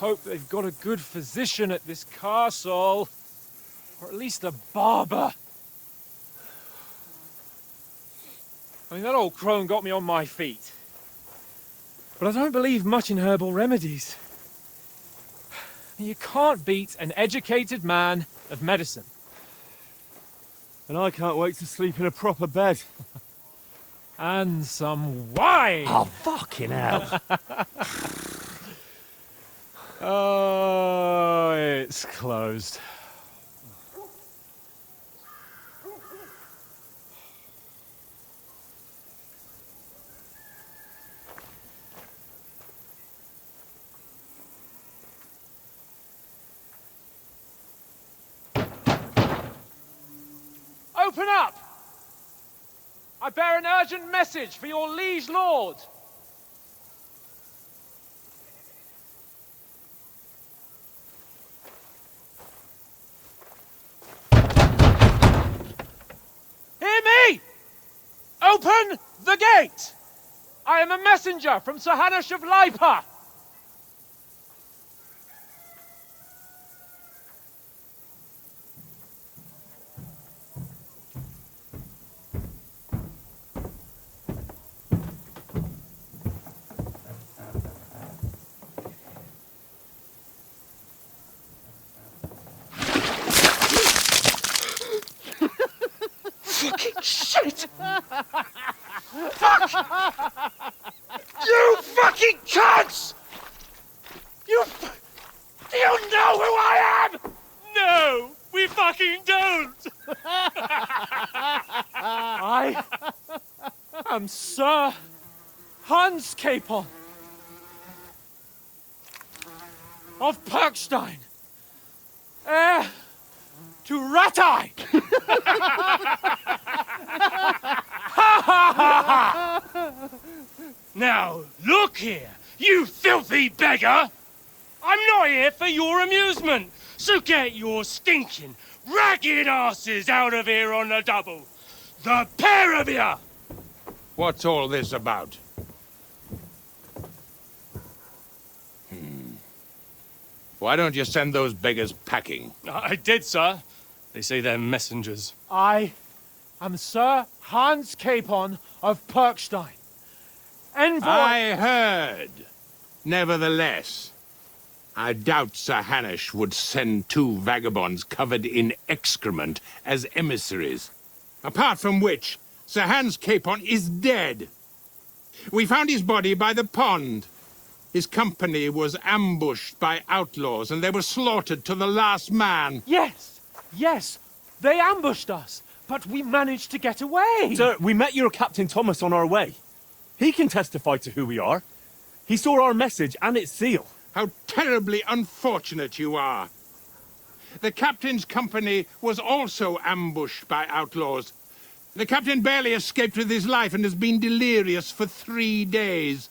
hope they've got a good physician at this castle. Or at least a barber. I mean, that old crone got me on my feet. But I don't believe much in herbal remedies. You can't beat an educated man of medicine. And I can't wait to sleep in a proper bed. And some wine! Oh, fucking hell. Oh, it's closed. Open up! I bear an urgent message for your liege lord. Hear me! Open the gate! I am a messenger from Sir Hanush of Lipa. Fucking shit! Fuck! You fucking cunts! Do you know who I am? No, we fucking don't! I am Sir Hans Capon of Perkstein, heir to Ratai! Now, look here, you filthy beggar! I'm not here for your amusement, so get your stinking, ragged asses out of here on the double. The pair of you! What's all this about? Why don't you send those beggars packing? I did, sir. They say they're messengers. I am Sir Hans Capon of Perkstein. Envoy... I heard. Nevertheless, I doubt Sir Hanush would send two vagabonds covered in excrement as emissaries. Apart from which, Sir Hans Capon is dead. We found his body by the pond. His company was ambushed by outlaws, and they were slaughtered to the last man. Yes, yes, they ambushed us, but we managed to get away. Sir, we met your Captain Thomas on our way. He can testify to who we are. He saw our message and its seal. How terribly unfortunate you are. The captain's company was also ambushed by outlaws. The captain barely escaped with his life and has been delirious for 3 days.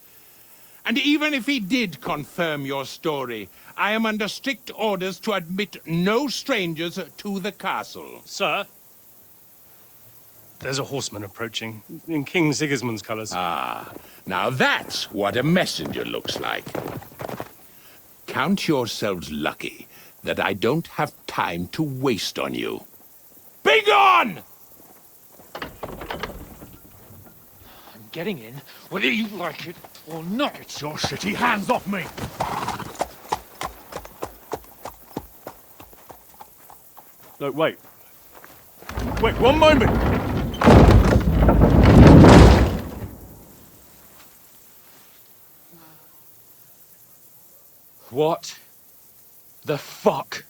And even if he did confirm your story, I am under strict orders to admit no strangers to the castle. Sir, there's a horseman approaching, in King Sigismund's colours. Ah, now that's what a messenger looks like. Count yourselves lucky that I don't have time to waste on you. Be gone! I'm getting in, whether you like it or not. Get your shitty hands off me! No, wait. Wait, one moment! What the fuck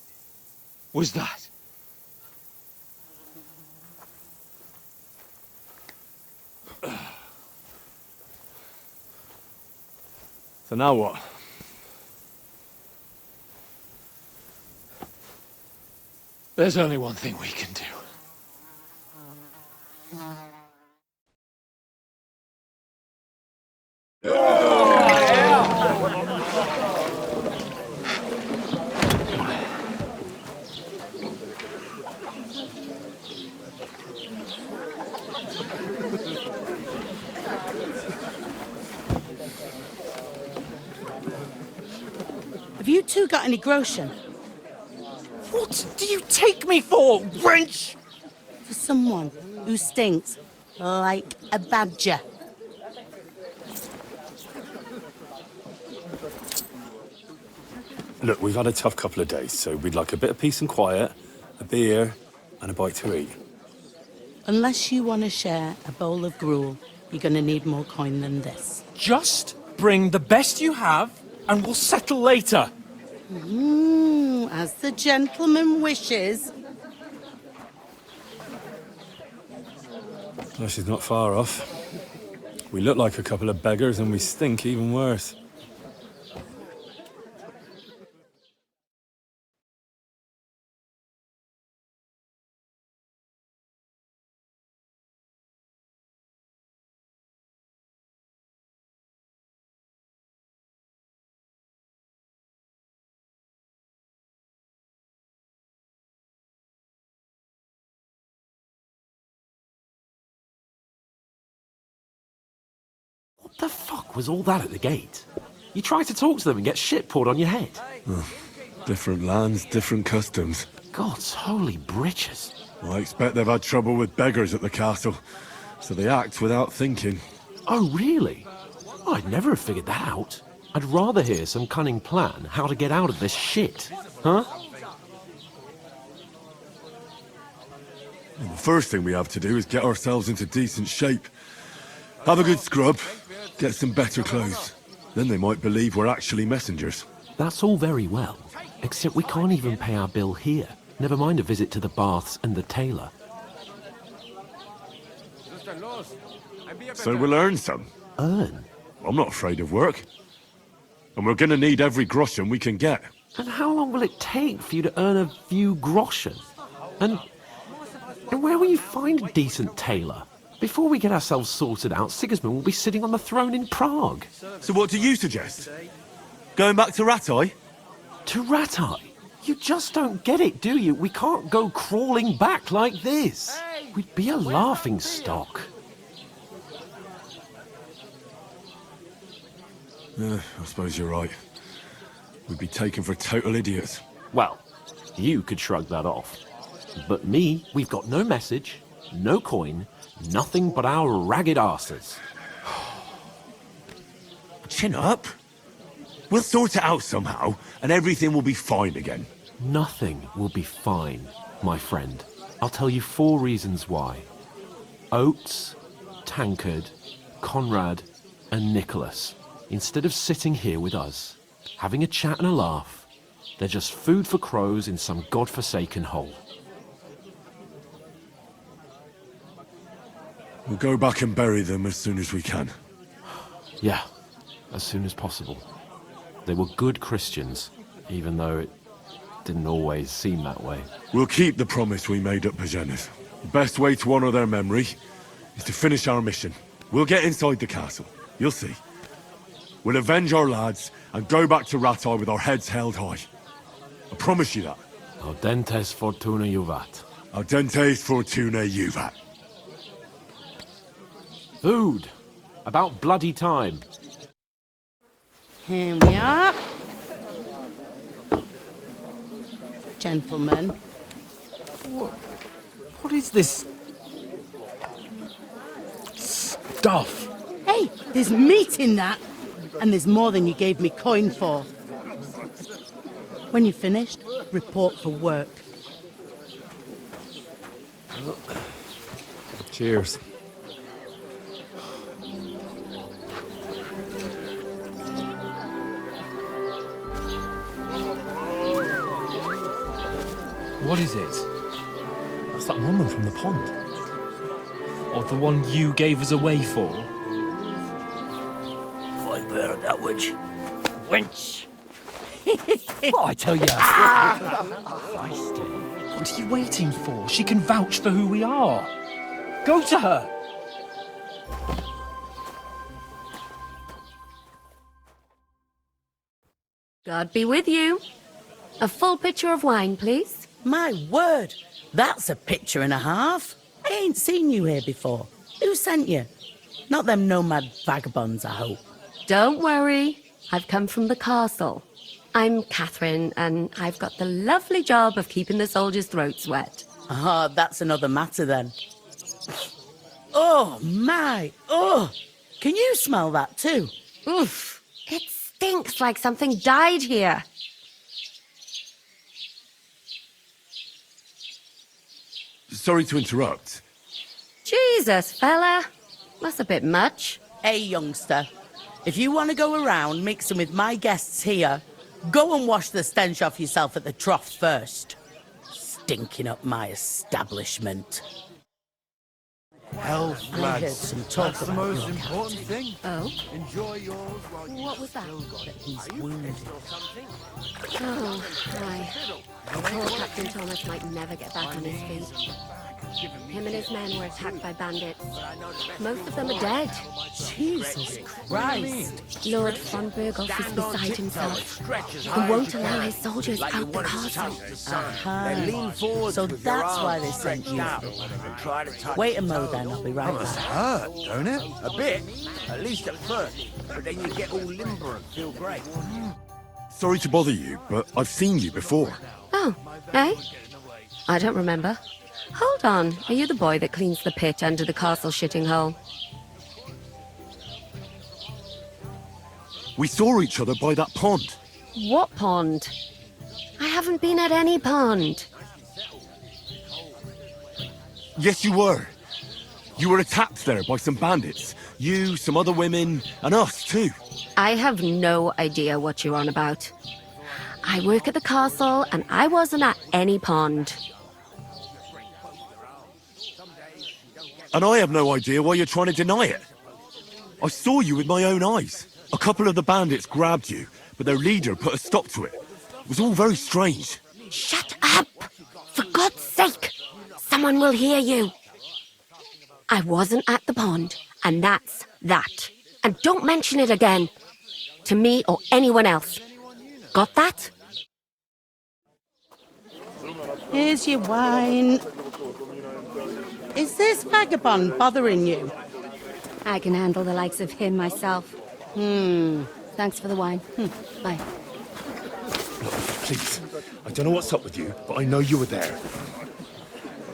was that? So now what? There's only one thing we can do. Have you two got any groschen? What do you take me for, wench? For someone who stinks like a badger. Look, we've had a tough couple of days, so we'd like a bit of peace and quiet, a beer, and a bite to eat. Unless you want to share a bowl of gruel, you're going to need more coin than this. Just bring the best you have, and we'll settle later. As the gentleman wishes. Well, she's not far off. We look like a couple of beggars, and we stink even worse. What the fuck was all that at the gate? You try to talk to them and get shit poured on your head. Different lands, different customs. God's holy britches. I expect they've had trouble with beggars at the castle, so they act without thinking. Oh, really? I'd never have figured that out. I'd rather hear some cunning plan how to get out of this shit. Huh? Well, the first thing we have to do is get ourselves into decent shape. Have a good scrub, get some better clothes. Then they might believe we're actually messengers. That's all very well, except we can't even pay our bill here. Never mind a visit to the baths and the tailor. So we'll earn some. Earn? I'm not afraid of work. And we're gonna need every groschen we can get. And how long will it take for you to earn a few groschen? And where will you find a decent tailor? Before we get ourselves sorted out, Sigismund will be sitting on the throne in Prague. So what do you suggest? Going back to Ratai? To Ratai? You just don't get it, do you? We can't go crawling back like this. We'd be a laughing stock. I suppose you're right. We'd be taken for total idiots. Well, you could shrug that off. But me, we've got no message, no coin, nothing but our ragged arses. Chin up. We'll sort it out somehow, and everything will be fine again. Nothing will be fine, my friend. I'll tell you 4 reasons why. Oates, Tankard, Conrad, and Nicholas. Instead of sitting here with us, having a chat and a laugh, they're just food for crows in some godforsaken hole. We'll go back and bury them as soon as we can. Yeah, as soon as possible. They were good Christians, even though it didn't always seem that way. We'll keep the promise we made at Pagenes. The best way to honor their memory is to finish our mission. We'll get inside the castle. You'll see. We'll avenge our lads and go back to Ratai with our heads held high. I promise you that. Audentes fortuna juvat. Audentes fortuna juvat. Food! About bloody time. Here we are. Gentlemen. What is this stuff? Hey, there's meat in that. And there's more than you gave me coin for. When you're finished, report for work. Cheers. What is it? That's that woman from the pond. Or the one you gave us away for? I bear that which. Wench! What I tell you? What are you waiting for? She can vouch for who we are. Go to her. God be with you. A full pitcher of wine, please. My word, that's a picture and a half. I ain't seen you here before. Who sent you? Not them nomad vagabonds, I hope. Don't worry. I've come from the castle. I'm Catherine, and I've got the lovely job of keeping the soldiers' throats wet. Ah, that's another matter then. Oh, my! Oh! Can you smell that too? Oof! It stinks like something died here. Sorry to interrupt. Jesus, fella. That's a bit much. Hey, youngster. If you want to go around mixing with my guests here, go and wash the stench off yourself at the trough first. Stinking up my establishment. Health, I heard lads. some talk That's the about most your important captain. thing. Oh? Enjoy yours while you What was that? That he's wounded. Oh, my. Poor Captain Thomas might never get back on his feet. Him and his men were attacked by bandits. Most of them are dead. Jesus Christ. Lord von Berghoff is beside himself. He won't allow his soldiers out the castle. So that's why they sent you. Wait a mo then, I'll be right Must back. hurt, don't it? A bit, at least at first, but then you get all limber and feel great. Sorry to bother you, but I've seen you before. Oh, eh? I don't remember. Hold on, are you the boy that cleans the pit under the castle shitting hole? We saw each other by that pond. What pond? I haven't been at any pond. Yes, you were. You were attacked there by some bandits. You, some other women, and us too. I have no idea what you're on about. I work at the castle, and I wasn't at any pond. And I have no idea why you're trying to deny it. I saw you with my own eyes. A couple of the bandits grabbed you, but their leader put a stop to it. It was all very strange. Shut up! For God's sake! Someone will hear you. I wasn't at the pond, and that's that. And don't mention it again. To me or anyone else. Got that? Here's your wine. Is this vagabond bothering you? I can handle the likes of him myself. Thanks for the wine. Bye. Please, I don't know what's up with you, but I know you were there.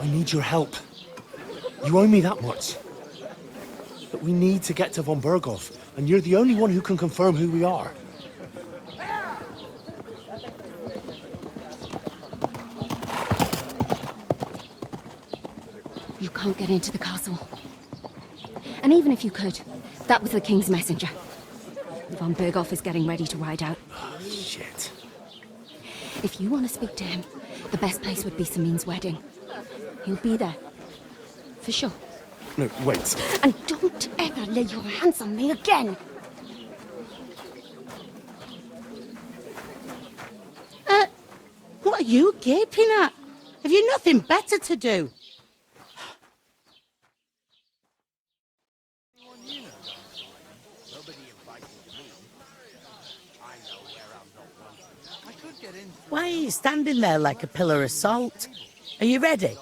I need your help. You owe me that much. But we need to get to von Berghoff, and you're the only one who can confirm who we are. You can't get into the castle. And even if you could, that was the King's messenger. Von Berghoff is getting ready to ride out. Shit. If you want to speak to him, the best place would be Samin's wedding. He'll be there. For sure. No, wait. And don't ever lay your hands on me again! What are you gaping at? Have you nothing better to do? Why are you standing there like a pillar of salt? Are you ready?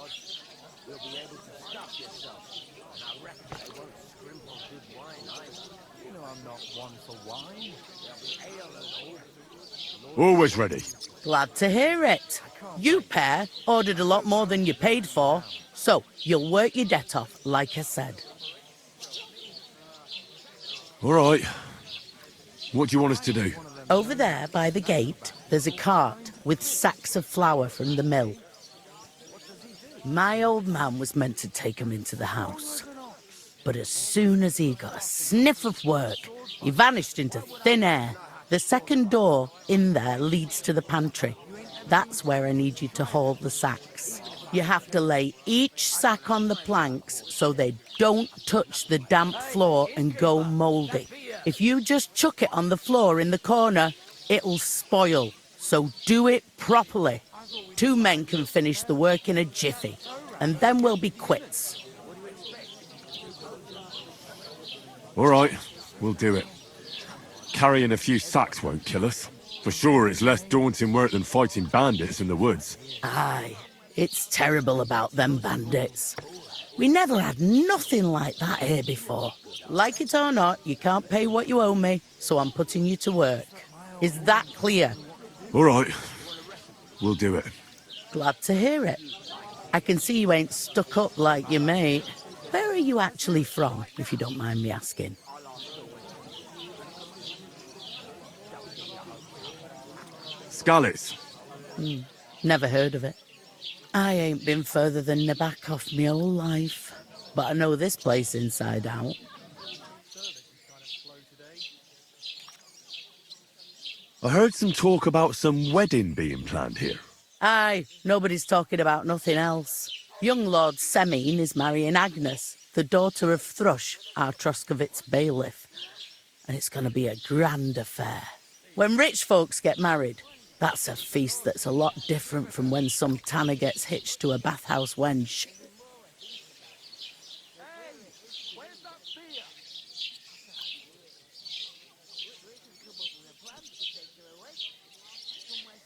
Always ready. Glad to hear it. You pair ordered a lot more than you paid for, so you'll work your debt off, like I said. All right. What do you want us to do? Over there by the gate, there's a cart with sacks of flour from the mill. My old man was meant to take 'em into the house. But as soon as he got a sniff of work, he vanished into thin air. The second door in there leads to the pantry. That's where I need you to haul the sacks. You have to lay each sack on the planks so they don't touch the damp floor and go mouldy. If you just chuck it on the floor in the corner, it'll spoil. So do it properly. 2 men can finish the work in a jiffy, and then we'll be quits. All right, we'll do it. Carrying a few sacks won't kill us. For sure, it's less daunting work than fighting bandits in the woods. Aye, it's terrible about them bandits. We never had nothing like that here before. Like it or not, you can't pay what you owe me, so I'm putting you to work. Is that clear? All right. We'll do it. Glad to hear it. I can see you ain't stuck up like your mate. Where are you actually from, if you don't mind me asking? Scallis. Never heard of it. I ain't been further than Nabakoff my whole life, but I know this place inside out. I heard some talk about some wedding being planned here. Aye, nobody's talking about nothing else. Young Lord Semine is marrying Agnes, the daughter of Thrush, our Troskovitz bailiff. And it's going to be a grand affair. When rich folks get married, that's a feast that's a lot different from when some tanner gets hitched to a bathhouse wench.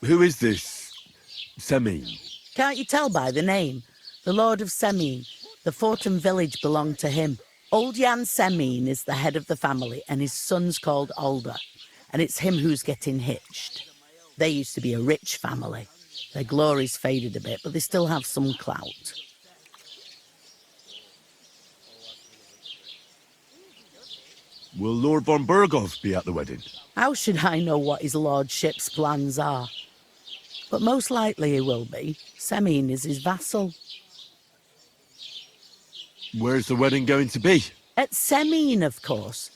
Who is this Semine? Can't you tell by the name? The Lord of Semine. The Fortin village belonged to him. Old Jan Semine is the head of the family, and his son's called Alder. And it's him who's getting hitched. They used to be a rich family. Their glory's faded a bit, but they still have some clout. Will Lord von Burgov be at the wedding? How should I know what his lordship's plans are? But most likely he will be. Semine is his vassal. Where's the wedding going to be? At Semine, of course.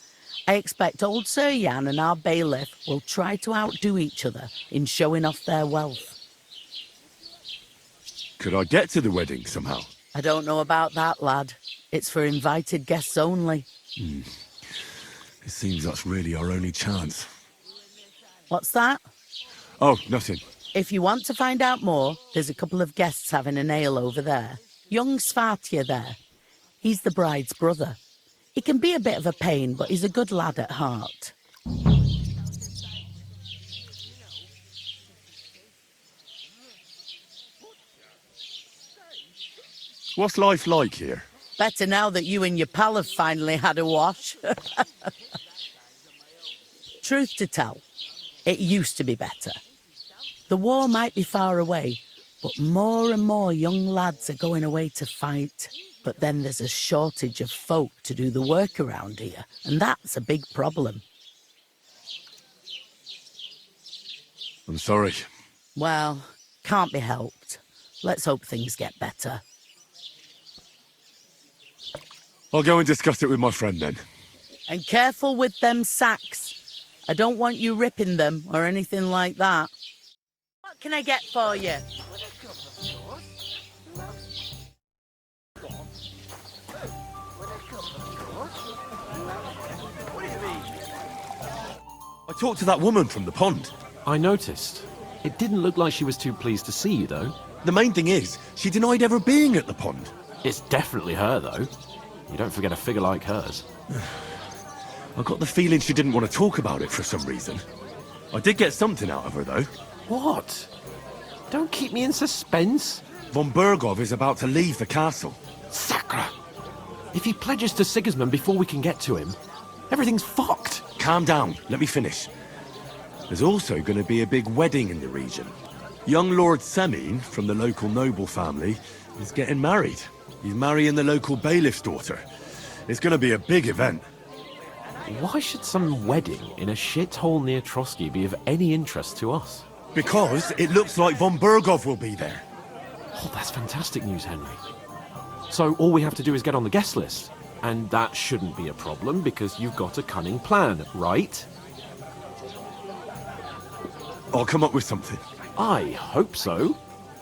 I expect old Sir Jan and our bailiff will try to outdo each other in showing off their wealth. Could I get to the wedding somehow? I don't know about that, lad. It's for invited guests only. It seems that's really our only chance. What's that? Oh, nothing. If you want to find out more, there's a couple of guests having an ale over there. Young Svartje there. He's the bride's brother. He can be a bit of a pain, but he's a good lad at heart. What's life like here? Better now that you and your pal have finally had a wash. Truth to tell, it used to be better. The war might be far away, but more and more young lads are going away to fight. But then there's a shortage of folk to do the work around here, and that's a big problem. I'm sorry. Well, can't be helped. Let's hope things get better. I'll go and discuss it with my friend then. And careful with them sacks. I don't want you ripping them or anything like that. What can I get for you? I talked to that woman from the pond. I noticed. It didn't look like she was too pleased to see you, though. The main thing is, she denied ever being at the pond. It's definitely her, though. You don't forget a figure like hers. I got the feeling she didn't want to talk about it for some reason. I did get something out of her, though. What? Don't keep me in suspense. Von Burgov is about to leave the castle. Sacre! If he pledges to Sigismund before we can get to him, everything's fucked. Calm down, let me finish. There's also going to be a big wedding in the region. Young Lord Semine, from the local noble family, is getting married. He's marrying the local bailiff's daughter. It's going to be a big event. Why should some wedding in a shithole near Trotsky be of any interest to us? Because it looks like von Burgov will be there. Oh, that's fantastic news, Henry. So all we have to do is get on the guest list. And that shouldn't be a problem because you've got a cunning plan, right? I'll come up with something. I hope so.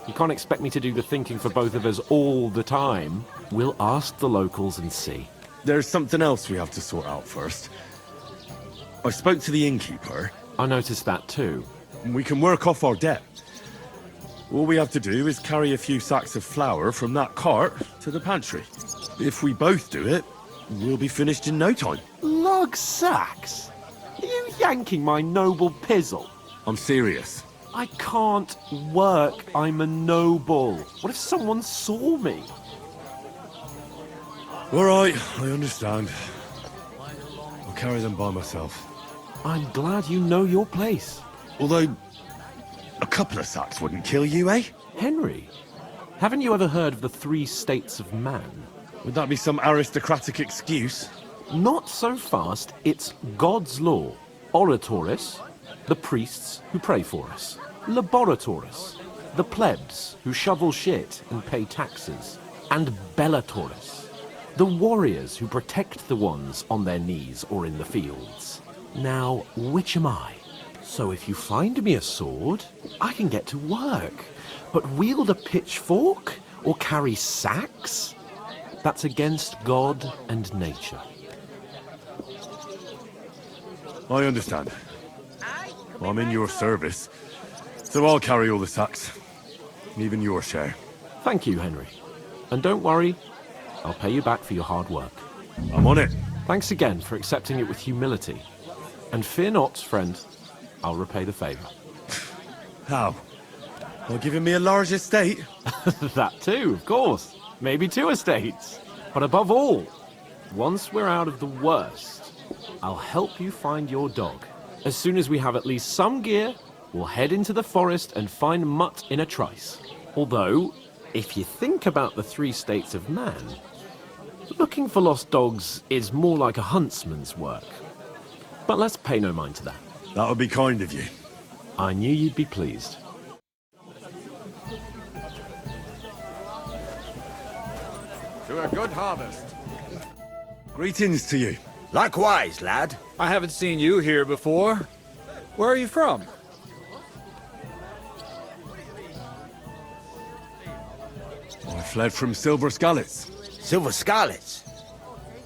You can't expect me to do the thinking for both of us all the time. We'll ask the locals and see. There's something else we have to sort out first. I spoke to the innkeeper. I noticed that too. We can work off our debt. All we have to do is carry a few sacks of flour from that cart to the pantry. If we both do it, we'll be finished in no time. Lug sacks? Are you yanking my noble pizzle? I'm serious. I can't work. I'm a noble. What if someone saw me? All right, I understand. I'll carry them by myself. I'm glad you know your place. Although, A couple of sacks wouldn't kill you, eh? Henry, haven't you ever heard of the 3 states of man? Would that be some aristocratic excuse? Not so fast. It's God's law. Oratores, the priests who pray for us. Laboratores, the plebs who shovel shit and pay taxes. And Bellatores, the warriors who protect the ones on their knees or in the fields. Now, which am I? So if you find me a sword, I can get to work. But wield a pitchfork or carry sacks? That's against God and nature. I understand. I'm in your service, so I'll carry all the sacks. Even your share. Thank you, Henry. And don't worry, I'll pay you back for your hard work. I'm on it. Thanks again for accepting it with humility. And fear not, friend, I'll repay the favor. How? By giving me a large estate? That too, of course. Maybe 2 estates. But above all, once we're out of the worst, I'll help you find your dog. As soon as we have at least some gear, we'll head into the forest and find Mutt in a trice. Although, if you think about the 3 states of man, looking for lost dogs is more like a huntsman's work. But let's pay no mind to that. That would be kind of you. I knew you'd be pleased. To a good harvest. Greetings to you. Likewise, lad. I haven't seen you here before. Where are you from? I fled from Silver Scalets. Silver Scarlets.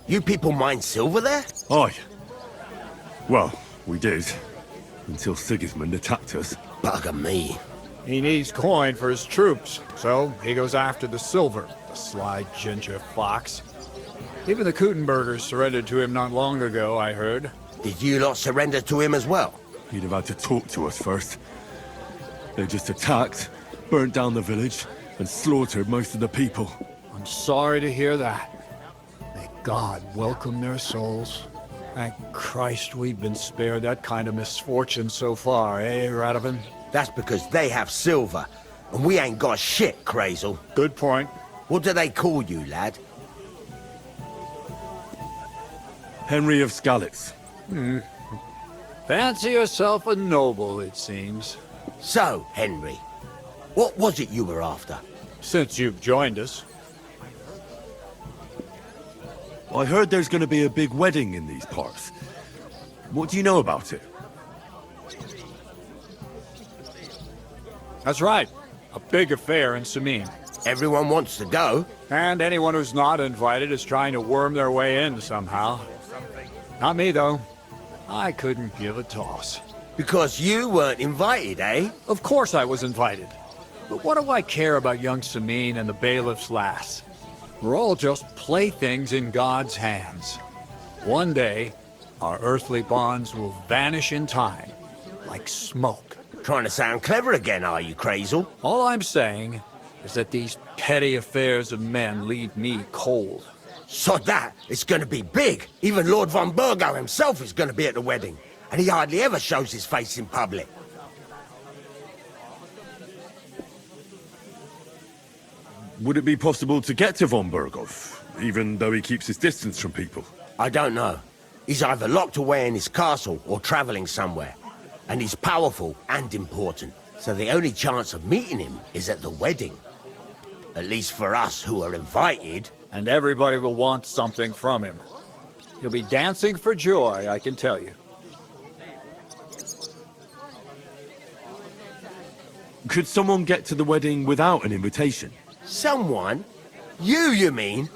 You people mine silver there? Aye. Well, we did. Until Sigismund attacked us. Bugger me. He needs coin for his troops, so he goes after the silver. The sly ginger fox. Even the Kutenbergers surrendered to him not long ago, I heard. Did you lot surrender to him as well? He'd have had to talk to us first. They just attacked, burnt down the village, and slaughtered most of the people. I'm sorry to hear that. May God welcome their souls. Thank Christ we've been spared that kind of misfortune so far, eh, Radovan? That's because they have silver, and we ain't got shit, Crazel. Good point. What do they call you, lad? Henry of Scalets. Fancy yourself a noble, it seems. So, Henry, what was it you were after? Since you've joined us. I heard there's going to be a big wedding in these parts. What do you know about it? That's right. A big affair in Samin. Everyone wants to go. And anyone who's not invited is trying to worm their way in somehow. Not me, though. I couldn't give a toss. Because you weren't invited, eh? Of course I was invited. But what do I care about young Samin and the bailiff's lass? We're all just playthings in God's hands. One day, our earthly bonds will vanish in time, like smoke. Trying to sound clever again, are you, Crazel? All I'm saying is that these petty affairs of men leave me cold. So that, it's gonna be big. Even Lord von Burgo himself is gonna be at the wedding. And he hardly ever shows his face in public. Would it be possible to get to von Burgov, even though he keeps his distance from people? I don't know. He's either locked away in his castle or traveling somewhere. And he's powerful and important. So the only chance of meeting him is at the wedding. At least for us who are invited. And everybody will want something from him. He'll be dancing for joy, I can tell you. Could someone get to the wedding without an invitation? Someone? You mean?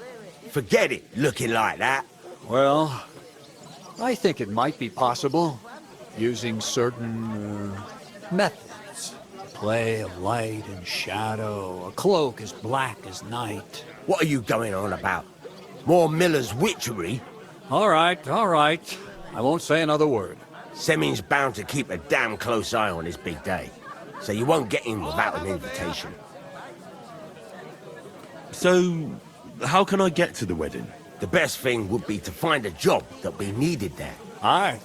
Forget it, looking like that. Well, I think it might be possible, using certain methods. Play of light and shadow, a cloak as black as night. What are you going on about? More Miller's witchery? All right. I won't say another word. Semin's bound to keep a damn close eye on his big day. So you won't get in without an invitation. So, how can I get to the wedding? The best thing would be to find a job that we needed there. Aye.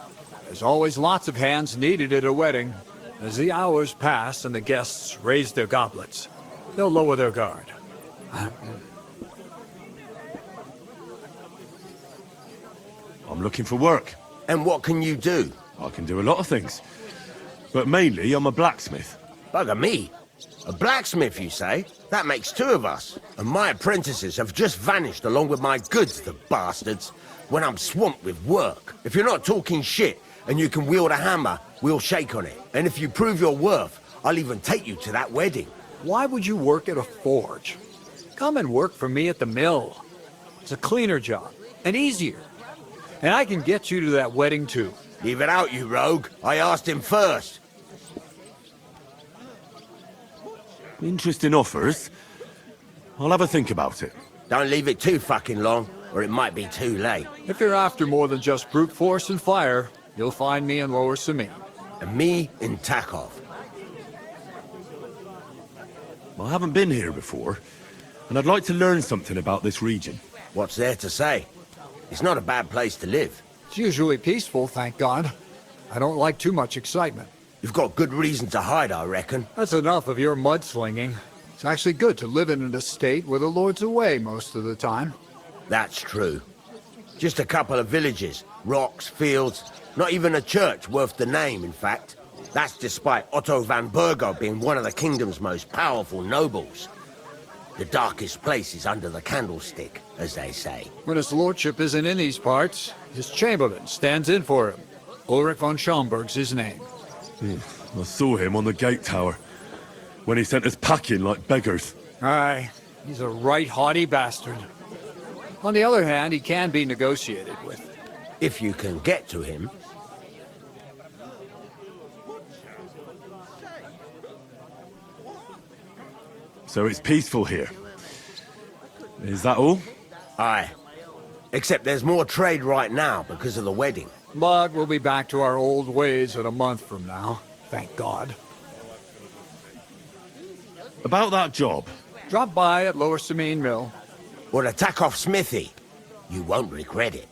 There's always lots of hands needed at a wedding. As the hours pass and the guests raise their goblets, they'll lower their guard. I'm looking for work. And what can you do? I can do a lot of things. But mainly, I'm a blacksmith. Bugger me. A blacksmith, you say? That makes two of us. And my apprentices have just vanished along with my goods, the bastards, when I'm swamped with work. If you're not talking shit and you can wield a hammer, we'll shake on it. And if you prove your worth, I'll even take you to that wedding. Why would you work at a forge? Come and work for me at the mill. It's a cleaner job, and easier. And I can get you to that wedding, too. Leave it out, you rogue. I asked him first. Interesting offers. I'll have a think about it. Don't leave it too fucking long, or it might be too late. If you're after more than just brute force and fire, you'll find me in Lower Samine. And me in Takov. I haven't been here before, and I'd like to learn something about this region. What's there to say? It's not a bad place to live. It's usually peaceful, thank God. I don't like too much excitement. You've got good reason to hide, I reckon. That's enough of your mudslinging. It's actually good to live in an estate where the Lord's away most of the time. That's true. Just a couple of villages, rocks, fields, not even a church worth the name, in fact. That's despite Otto van Bergo being one of the kingdom's most powerful nobles. The darkest place is under the candlestick, as they say. When his lordship isn't in these parts, his chamberlain stands in for him. Ulrich von Schomberg's his name. I saw him on the gate tower, when he sent us packing like beggars. Aye, he's a right haughty bastard. On the other hand, he can be negotiated with. If you can get to him. So it's peaceful here. Is that all? Aye. Except there's more trade right now because of the wedding. But we'll be back to our old ways in a month from now. Thank God. About that job. Drop by at Lower Samine Mill. Or the Takov smithy. You won't regret it.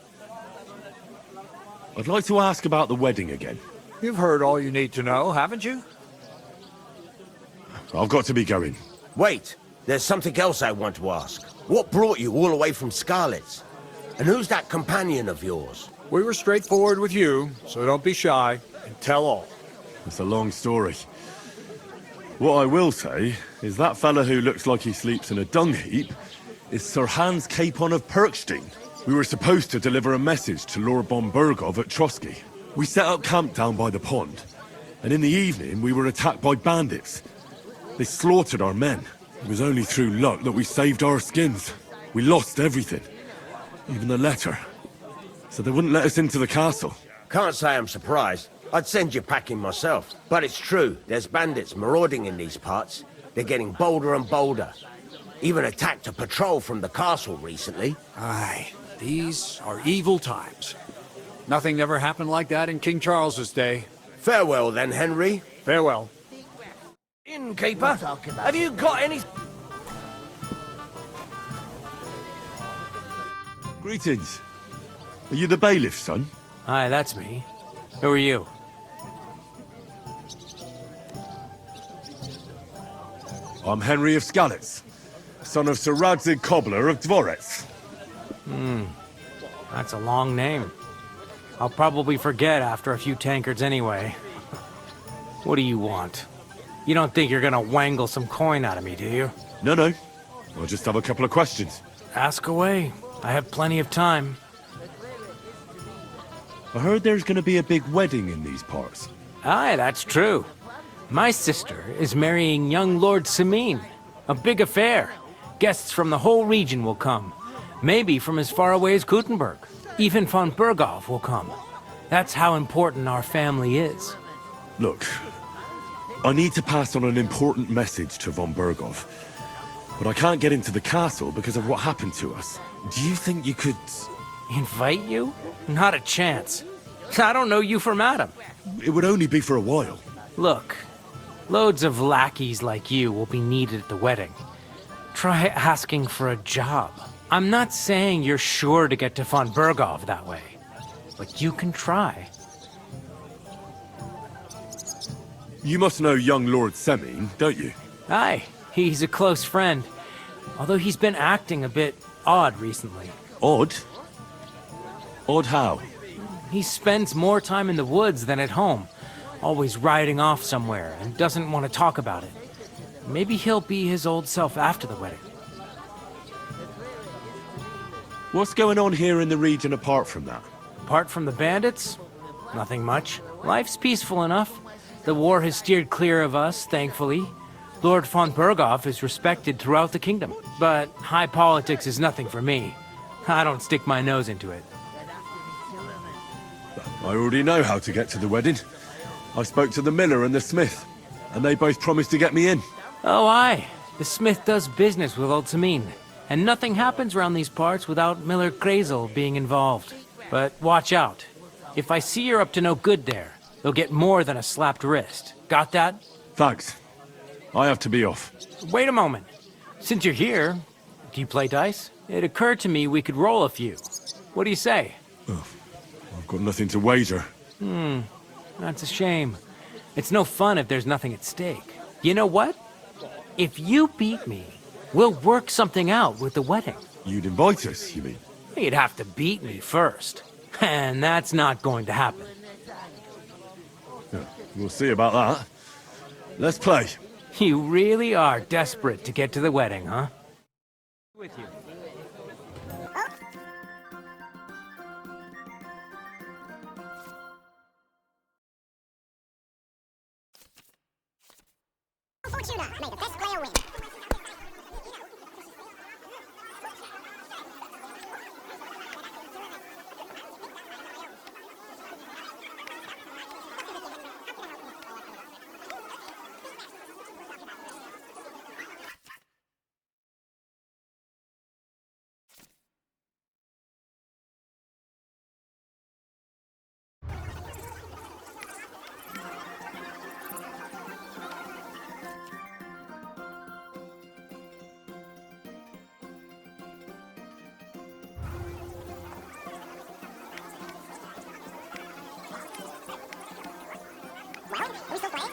I'd like to ask about the wedding again. You've heard all you need to know, haven't you? I've got to be going. Wait, there's something else I want to ask. What brought you all the way from Scarlet's? And who's that companion of yours? We were straightforward with you, so don't be shy and tell all. It's a long story. What I will say is that fella who looks like he sleeps in a dung heap is Sir Hans Capon of Perkstein. We were supposed to deliver a message to Lord Bombergov at Trotsky. We set up camp down by the pond, and in the evening we were attacked by bandits. They slaughtered our men. It was only through luck that we saved our skins. We lost everything, even the letter. So they wouldn't let us into the castle. Can't say I'm surprised. I'd send you packing myself. But it's true, there's bandits marauding in these parts. They're getting bolder and bolder. Even attacked a patrol from the castle recently. Aye, these are evil times. Nothing ever happened like that in King Charles's day. Farewell then, Henry. Farewell. Innkeeper, have you got any... Greetings. Are you the bailiff, son? Hi, that's me. Who are you? I'm Henry of Skalitz, son of Sir Radzig Cobbler of Dvorets. That's a long name. I'll probably forget after a few tankards anyway. What do you want? You don't think you're gonna wangle some coin out of me, do you? No. I'll just have a couple of questions. Ask away. I have plenty of time. I heard there's gonna be a big wedding in these parts. Aye, that's true. My sister is marrying young Lord Samine. A big affair. Guests from the whole region will come. Maybe from as far away as Gutenberg. Even von Berghoff will come. That's how important our family is. Look, I need to pass on an important message to von Berghoff. But I can't get into the castle because of what happened to us. Do you think you could... Invite you? Not a chance. I don't know you from Adam. It would only be for a while. Look, loads of lackeys like you will be needed at the wedding. Try asking for a job. I'm not saying you're sure to get to von Berghoff that way, but you can try. You must know young Lord Semine, don't you? Aye, he's a close friend. Although he's been acting a bit odd recently. Odd? Odd how? He spends more time in the woods than at home, always riding off somewhere, and doesn't want to talk about it. Maybe he'll be his old self after the wedding. What's going on here in the region apart from that? Apart from the bandits, nothing much. Life's peaceful enough. The war has steered clear of us, thankfully. Lord von Berghoff is respected throughout the kingdom. But high politics is nothing for me. I don't stick my nose into it. I already know how to get to the wedding. I spoke to the miller and the smith, and they both promised to get me in. Oh, aye. The smith does business with old Semine. And nothing happens around these parts without Miller Krazel being involved. But watch out. If I see you're up to no good there, they'll get more than a slapped wrist. Got that? Thanks. I have to be off. Wait a moment. Since you're here, do you play dice? It occurred to me we could roll a few. What do you say? Oh, I've got nothing to wager. That's a shame. It's no fun if there's nothing at stake. You know what? If you beat me, we'll work something out with the wedding. You'd invite us, you mean? You'd have to beat me first. And that's not going to happen. Yeah, we'll see about that. Let's play. You really are desperate to get to the wedding, huh? With you. Fortuna, may the best player win. Well, are we still playing?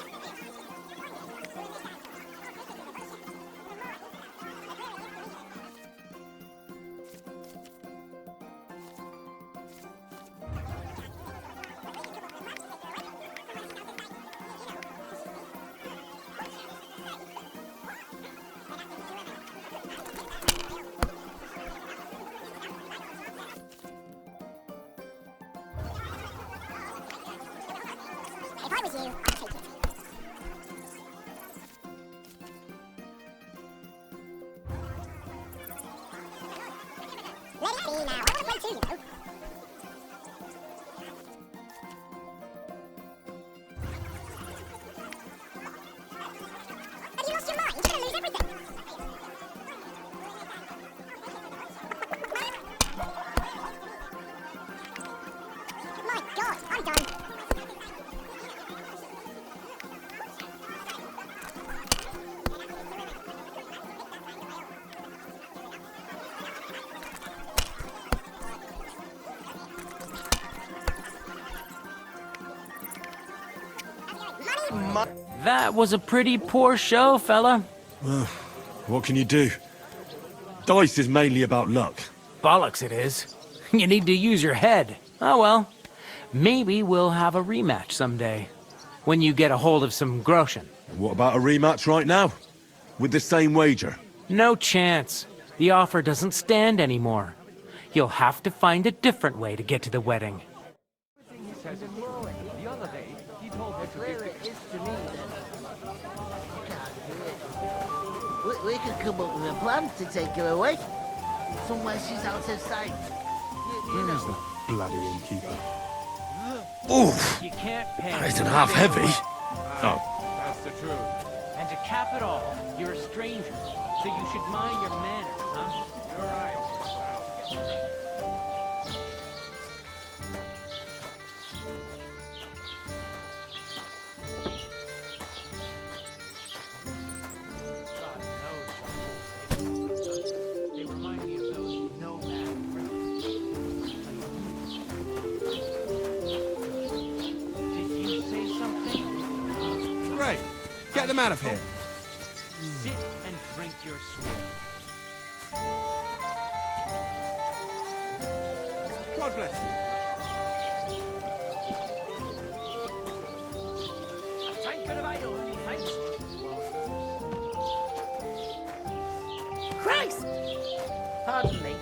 If I was you, I'd take it. Let it be now. I want to play too, you know. Have you lost your mind? You're gonna lose everything. My God, I'm done. That was a pretty poor show, fella. Well, what can you do? Dice is mainly about luck. Bollocks it is. You need to use your head. Oh well. Maybe we'll have a rematch someday. When you get a hold of some groschen. What about a rematch right now? With the same wager? No chance. The offer doesn't stand anymore. You'll have to find a different way to get to the wedding. We could come up with a plan to take her away. Somewhere she's out of sight. You know. the bloody innkeeper? Oof! You can't pay. That isn't half heavy. Oh. That's the truth. And to cap it all, you're a stranger, so you should mind your manners, huh? You're right. They remind me of those nomad criminals. Did you say something? get them out of here. Sit and drink your sweat. God bless you. Christ! Pardon me.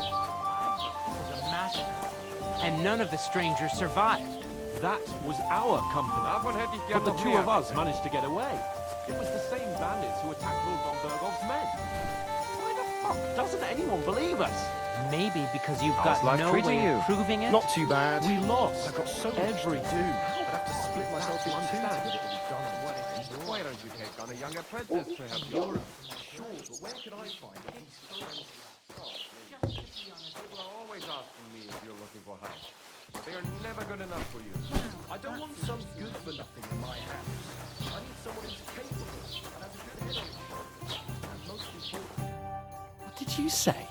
Was a massacre, and none of the strangers survived. That was our company. But the two of us managed to get away. It was the same bandits who attacked Lord von Bergov's men. Why the fuck doesn't anyone believe us? Maybe because you've got life no treating way you? of proving it. Not too bad. We lost. I got so much every to do. I'd have to split myself in two to get it all done. Why don't you take on a young apprentice to help you? Sure, but where can I find it? People are always asking me if you're looking for help. But they are never good enough for you. I don't want some good for nothing in my house. I need someone who's capable and has a good head on his shoulders. And most important, What did you say?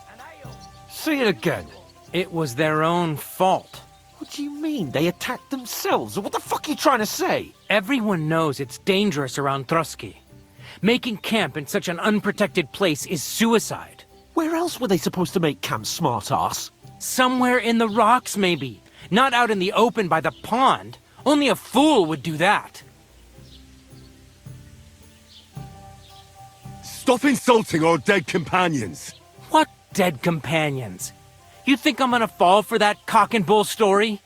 Say it again. It was their own fault. What do you mean? They attacked themselves? What the fuck are you trying to say? Everyone knows it's dangerous around Trotsky. Making camp in such an unprotected place is suicide. Where else were they supposed to make camp, smart-ass? Somewhere in the rocks, maybe. Not out in the open by the pond. Only a fool would do that. Stop insulting our dead companions! What dead companions? You think I'm gonna fall for that cock and bull story?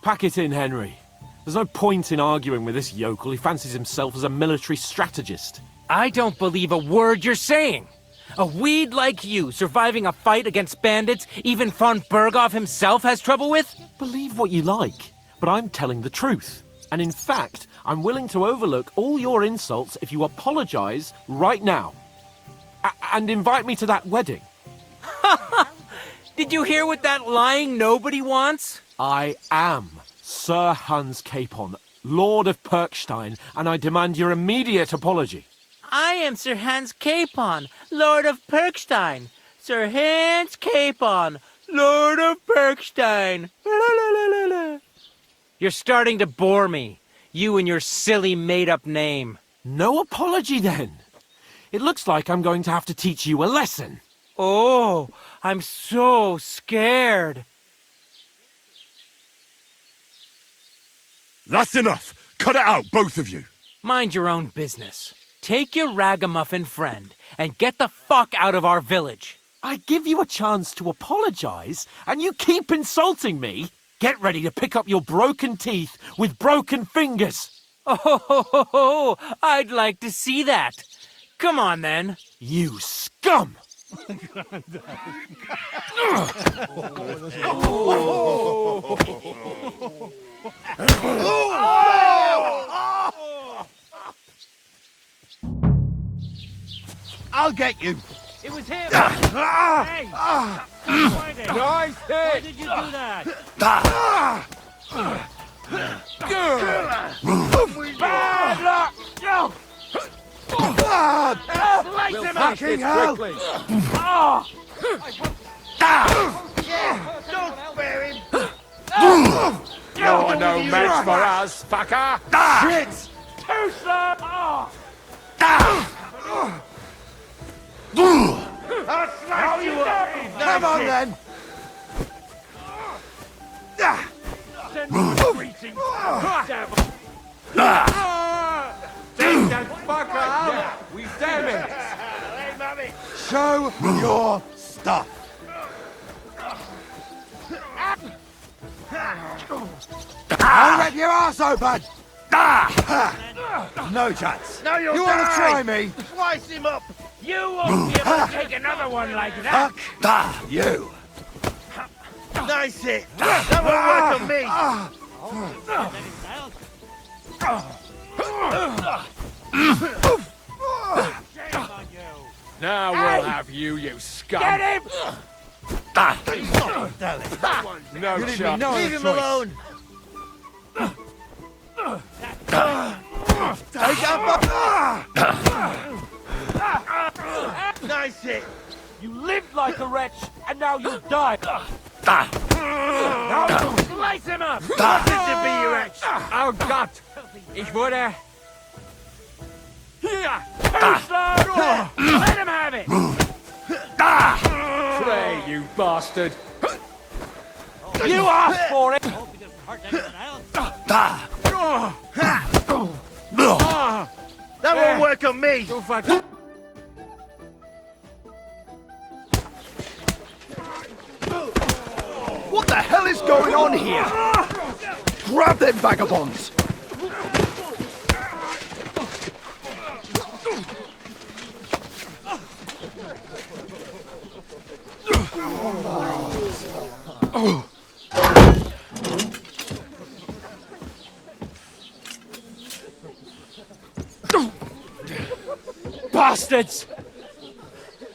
Pack it in, Henry. There's no point in arguing with this yokel. He fancies himself as a military strategist. I don't believe a word you're saying. A weed like you surviving a fight against bandits even von Berghoff himself has trouble with? Believe what you like, but I'm telling the truth. And in fact, I'm willing to overlook all your insults if you apologize right now. And invite me to that wedding. Did you hear what that lying nobody wants? I am Sir Hans Capon, Lord of Perkstein, and I demand your immediate apology. I am Sir Hans Capon, Lord of Perkstein. Sir Hans Capon, Lord of Perkstein. You're starting to bore me. You and your silly made-up name. No apology, then. It looks like I'm going to have to teach you a lesson. Oh, I'm so scared. That's enough! Cut it out, both of you! Mind your own business. Take your ragamuffin friend and get the fuck out of our village. I give you a chance to apologize, and you keep insulting me? Get ready to pick up your broken teeth with broken fingers. Oh, I'd like to see that. Come on, then. You scum! I'll get you. It was him! Hey! Nice Why hit! did you do that? Bad luck! Slice him up! Fucking hell! Quickly. Don't spare him! You're no match for us, fucker! Shit! Too slow! I'll slice you up! Come on then. Send me screeching! Devil! Take that fucker out! We damn it! Hey, mummy! Show your stuff. I'll rip your ass open. No chance. Now you'll You want to die. try me? Slice him up! You won't be able to take another one like that! Fuck you. Nice hit! That won't work on me! Shame on you! Now we'll have you, you scum! Get him! No You leave me chance. no Leave other him choice. alone! Take up. Nice hit! You lived like a wretch, and now you'll die. Now slice him up! Was it to be your wretch? Oh Gott! Ich wurde... Hier! Let him have it! Pray, you bastard! You asked for it! That won't work on me! What the hell is going on here? Grab them vagabonds! Bastards!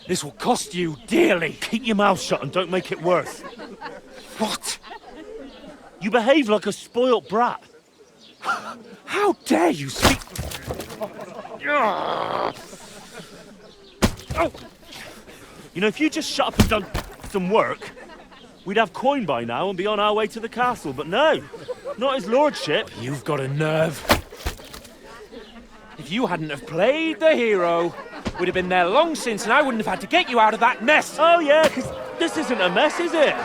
This will cost you dearly. Keep your mouth shut and don't make it worse. What? You behave like a spoilt brat. How dare you speak... You know, if you just shut up and done some work, we'd have coin by now and be on our way to the castle. But no, not his lordship. You've got a nerve. If you hadn't have played the hero, we'd have been there long since and I wouldn't have had to get you out of that mess. Oh yeah, because this isn't a mess, is it?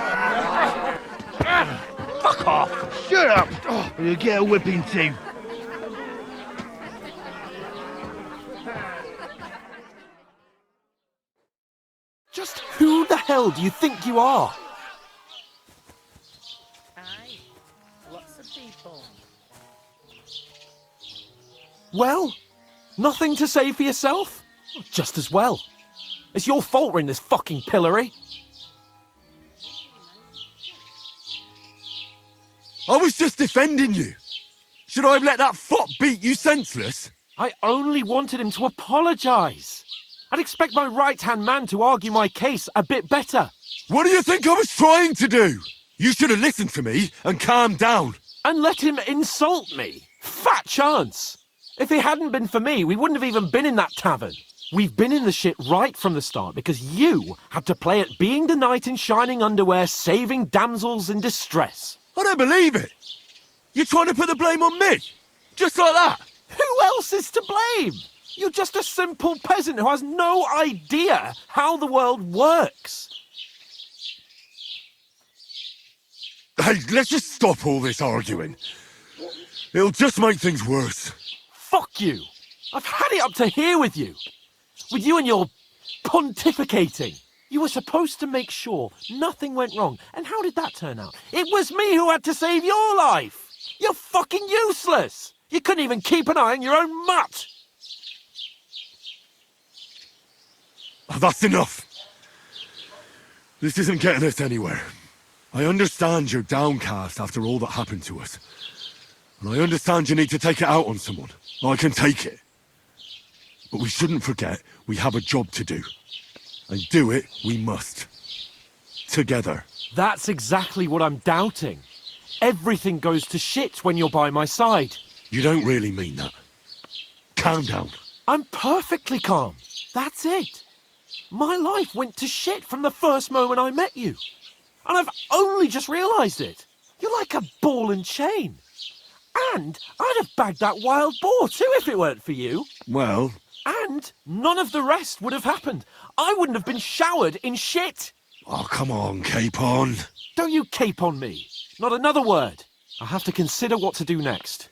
Fuck off! Shut up! Or you'll get a whipping too. Just who the hell do you think you are? Aye. Lots of people. Well, nothing to say for yourself? Just as well. It's your fault we're in this fucking pillory. I was just defending you. Should I have let that fop beat you senseless? I only wanted him to apologise. I'd expect my right-hand man to argue my case a bit better. What do you think I was trying to do? You should have listened to me and calmed down. And let him insult me. Fat chance. If it hadn't been for me, we wouldn't have even been in that tavern. We've been in the shit right from the start because you had to play at being the knight in shining underwear, saving damsels in distress. I don't believe it. You're trying to put the blame on me? Just like that? Who else is to blame? You're just a simple peasant who has no idea how the world works. Hey, let's just stop all this arguing. It'll just make things worse. Fuck you. I've had it up to here with you. With you and your pontificating. You were supposed to make sure nothing went wrong. And how did that turn out? It was me who had to save your life. You're fucking useless. You couldn't even keep an eye on your own mutt. Oh, that's enough. This isn't getting us anywhere. I understand you're downcast after all that happened to us. And I understand you need to take it out on someone. I can take it. But we shouldn't forget we have a job to do. And do it we must. Together. That's exactly what I'm doubting. Everything goes to shit when you're by my side. You don't really mean that. Calm down. I'm perfectly calm. That's it. My life went to shit from the first moment I met you. And I've only just realised it. You're like a ball and chain. And I'd have bagged that wild boar too if it weren't for you. Well... And none of the rest would have happened. I wouldn't have been showered in shit. Oh, come on, Capon. Don't you cape on me. Not another word. I'll have to consider what to do next.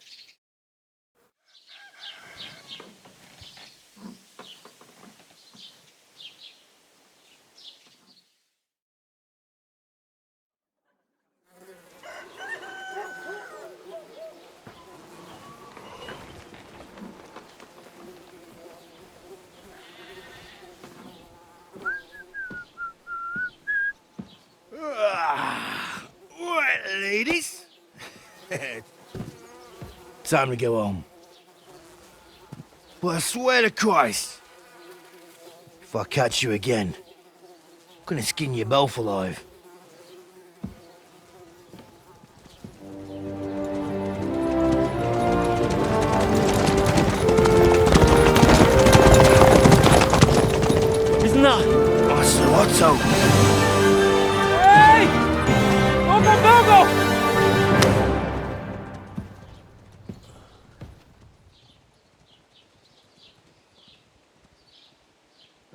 Right, ladies. Time to go home. But I swear to Christ, if I catch you again, I'm gonna skin you both alive. Isn't that... Master Otto! Hey! Lord von Berghoff!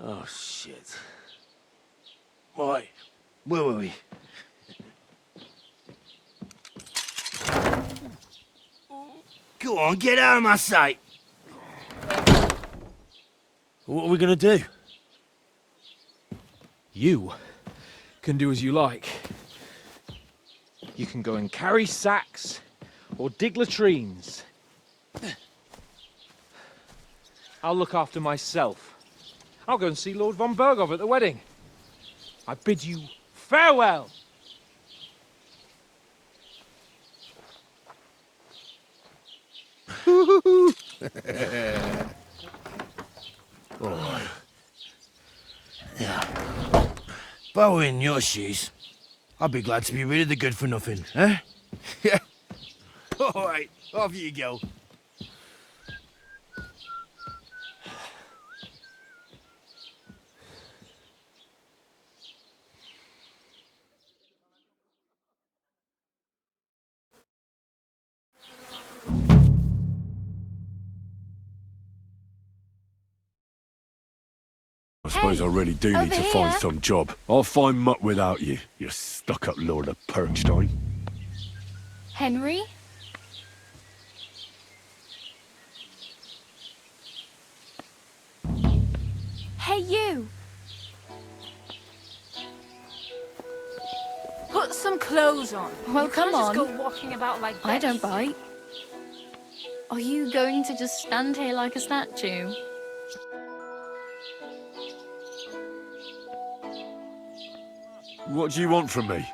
Oh, shit. Right, where were we? Go on, get out of my sight! What are we gonna do? You can do as you like. You can go and carry sacks or dig latrines. I'll look after myself. I'll go and see Lord von Berghoff at the wedding. I bid you farewell. All right. Yeah. If I were in your shoes, I'd be glad to be rid of the good-for-nothing, eh? Yeah. All right, off you go. I suppose I really do need over to find here. some job. I'll find mutt without you, you stuck-up Lord of Perkstein. Henry? Hey, you! Put some clothes on. Well, You come can't on. just go walking about like this. I don't bite. Are you going to just stand here like a statue? What do you want from me?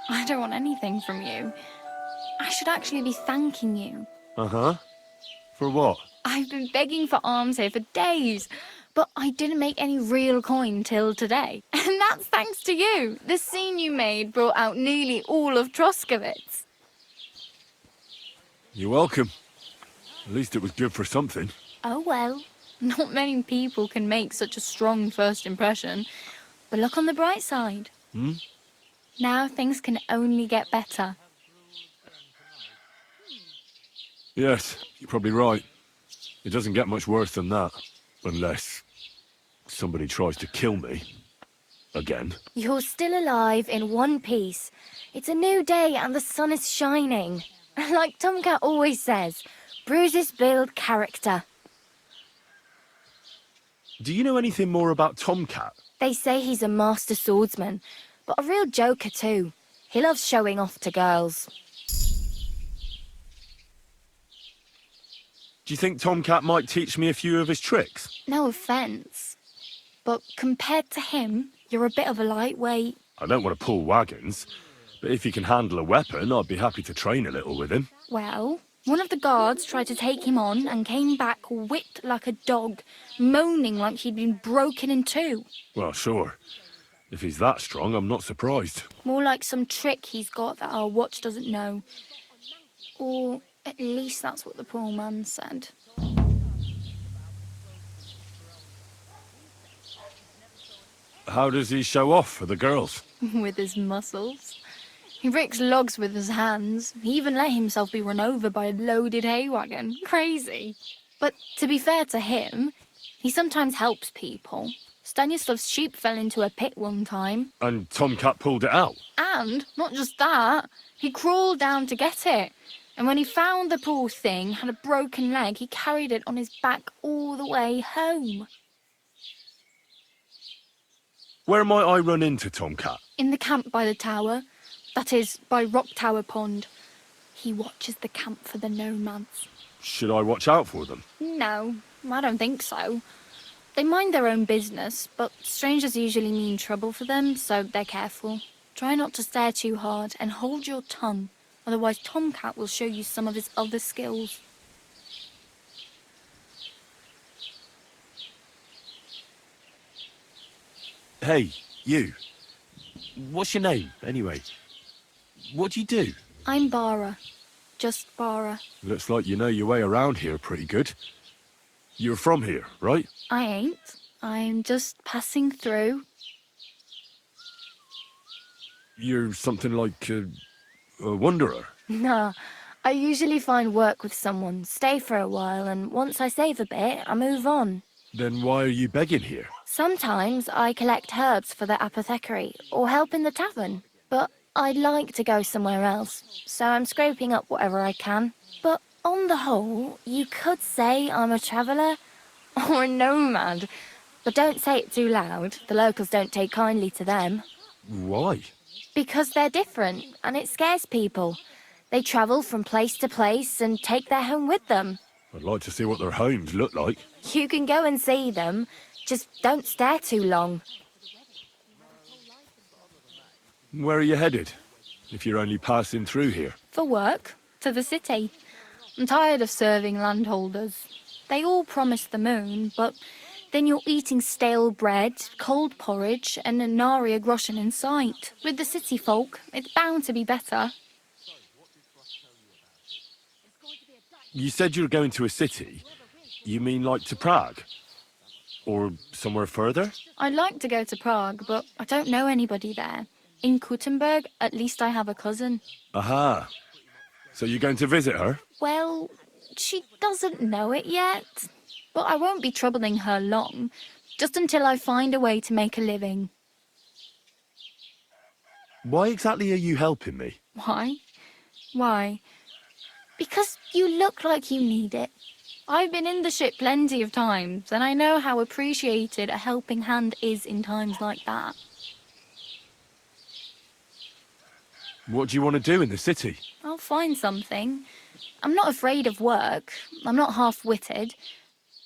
I don't want anything from you. I should actually be thanking you. Uh-huh. For what? I've been begging for alms here for days, but I didn't make any real coin till today. And that's thanks to you. The scene you made brought out nearly all of Troskowitz. You're welcome. At least it was good for something. Oh well, not many people can make such a strong first impression. But look on the bright side. Hmm? Now things can only get better. Yes, you're probably right. It doesn't get much worse than that. Unless somebody tries to kill me. Again. You're still alive in one piece. It's a new day and the sun is shining. Like Tomcat always says, bruises build character. Do you know anything more about Tomcat? They say he's a master swordsman, but a real joker too. He loves showing off to girls. Do you think Tomcat might teach me a few of his tricks? No offence, but compared to him, you're a bit of a lightweight. I don't want to pull wagons, but if he can handle a weapon, I'd be happy to train a little with him. Well, one of the guards tried to take him on and came back whipped like a dog, moaning like he'd been broken in two. Well, sure. If he's that strong, I'm not surprised. More like some trick he's got that our watch doesn't know. Or at least that's what the poor man said. How does he show off for the girls? With his muscles. He ricks logs with his hands. He even let himself be run over by a loaded hay wagon. Crazy. But to be fair to him, he sometimes helps people. Stanislav's sheep fell into a pit one time. And Tomcat pulled it out? And, not just that, he crawled down to get it. And when he found the poor thing had a broken leg, he carried it on his back all the way home. Where might I run into Tomcat? In the camp by the tower. That is, by Rock Tower Pond. He watches the camp for the nomads. Should I watch out for them? No, I don't think so. They mind their own business, but strangers usually mean trouble for them, so they're careful. Try not to stare too hard and hold your tongue, otherwise Tomcat will show you some of his other skills. Hey, you. What's your name, anyway? What do you do? I'm Bara. Just Bara. Looks like you know your way around here pretty good. You're from here, right? I ain't. I'm just passing through. You're something like a wanderer? Nah, I usually find work with someone, stay for a while, and once I save a bit, I move on. Then why are you begging here? Sometimes I collect herbs for the apothecary or help in the tavern, but I'd like to go somewhere else, so I'm scraping up whatever I can. But on the whole, you could say I'm a traveller or a nomad. But don't say it too loud. The locals don't take kindly to them. Why? Because they're different, and it scares people. They travel from place to place and take their home with them. I'd like to see what their homes look like. You can go and see them, just don't stare too long. Where are you headed? If you're only passing through here. For work, to the city. I'm tired of serving landholders. They all promise the moon, but then you're eating stale bread, cold porridge, and a nary a groschen in sight. With the city folk, it's bound to be better. You said you were going to a city. You mean like to Prague? Or somewhere further? I'd like to go to Prague, but I don't know anybody there. In Kuttenberg, at least I have a cousin. Aha. So you're going to visit her? Well, she doesn't know it yet. But I won't be troubling her long, just until I find a way to make a living. Why exactly are you helping me? Why? Why? Because you look like you need it. I've been in the ship plenty of times, and I know how appreciated a helping hand is in times like that. What do you want to do in the city? I'll find something. I'm not afraid of work. I'm not half-witted.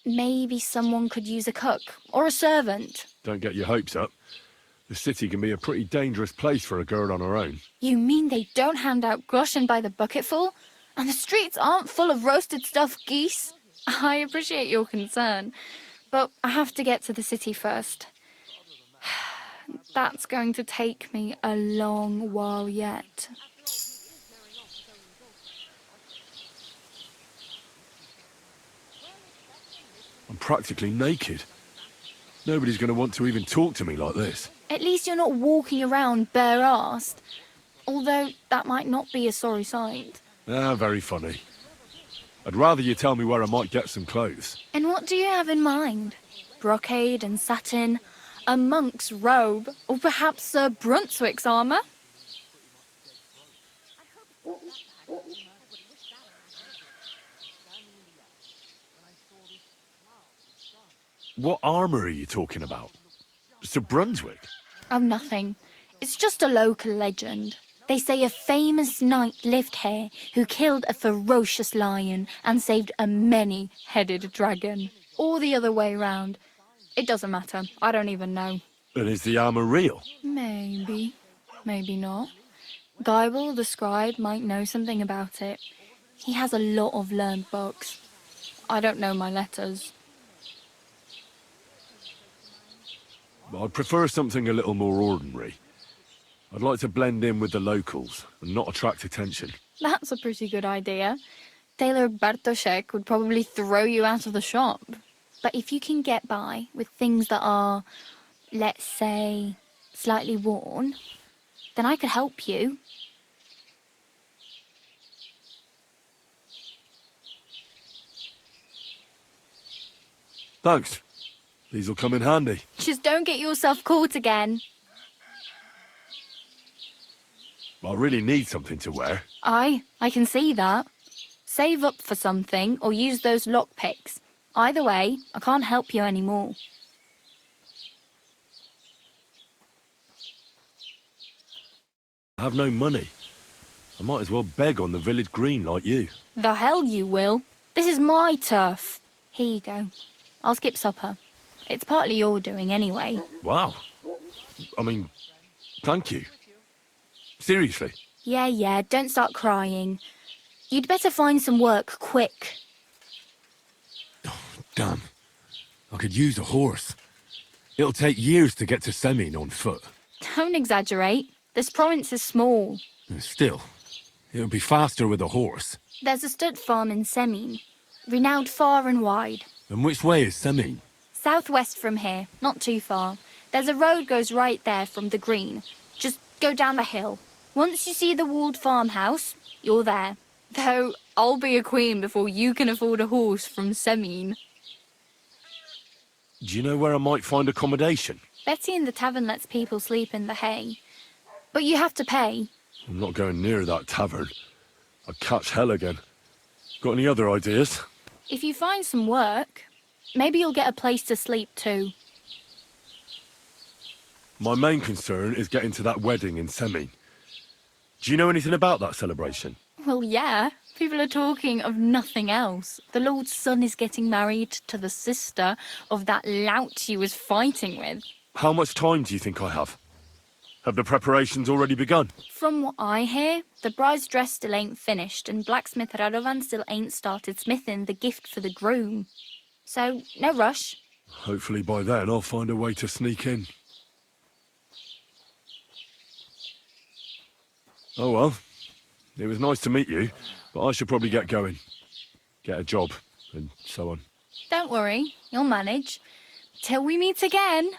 Maybe someone could use a cook or a servant. Don't get your hopes up. The city can be a pretty dangerous place for a girl on her own. You mean they don't hand out groschen by the bucketful? And the streets aren't full of roasted stuffed geese? I appreciate your concern, but I have to get to the city first. That's going to take me a long while yet. I'm practically naked. Nobody's going to want to even talk to me like this. At least you're not walking around bare-assed. Although that might not be a sorry sight. Ah, very funny. I'd rather you tell me where I might get some clothes. And what do you have in mind? Brocade and satin? A monk's robe? Or perhaps Sir Brunswick's armour? What armour are you talking about? Sir Brunswick? Oh, nothing. It's just a local legend. They say a famous knight lived here who killed a ferocious lion and saved a many-headed dragon. Or the other way round. It doesn't matter. I don't even know. And is the armour real? Maybe. Maybe not. Geibel, the scribe, might know something about it. He has a lot of learned books. I don't know my letters. I'd prefer something a little more ordinary. I'd like to blend in with the locals and not attract attention. That's a pretty good idea. Tailor Bartoszek would probably throw you out of the shop. But if you can get by with things that are, let's say, slightly worn, then I could help you. Thanks. These'll come in handy. Just don't get yourself caught again. I really need something to wear. I can see that. Save up for something or use those lockpicks. Either way, I can't help you anymore. I have no money. I might as well beg on the village green like you. The hell you will. This is my turf. Here you go. I'll skip supper. It's partly your doing anyway. Wow. I mean, thank you. Seriously. Yeah, don't start crying. You'd better find some work quick. Damn. I could use a horse. It'll take years to get to Semin on foot. Don't exaggerate. This province is small. Still, it'll be faster with a horse. There's a stud farm in Semin, renowned far and wide. And which way is Semin? Southwest from here, not too far. There's a road goes right there from the green. Just go down the hill. Once you see the walled farmhouse, you're there. Though I'll be a queen before you can afford a horse from Semine. Do you know where I might find accommodation? Betty in the tavern lets people sleep in the hay. But you have to pay. I'm not going near that tavern. I'd catch hell again. Got any other ideas? If you find some work, maybe you'll get a place to sleep too. My main concern is getting to that wedding in Semine. Do you know anything about that celebration? Well, yeah. People are talking of nothing else. The Lord's son is getting married to the sister of that lout he was fighting with. How much time do you think I have? Have the preparations already begun? From what I hear, the bride's dress still ain't finished, and blacksmith Radovan still ain't started smithing the gift for the groom. So, no rush. Hopefully by then I'll find a way to sneak in. Oh well. It was nice to meet you, but I should probably get going. Get a job, and so on. Don't worry, you'll manage. Till we meet again.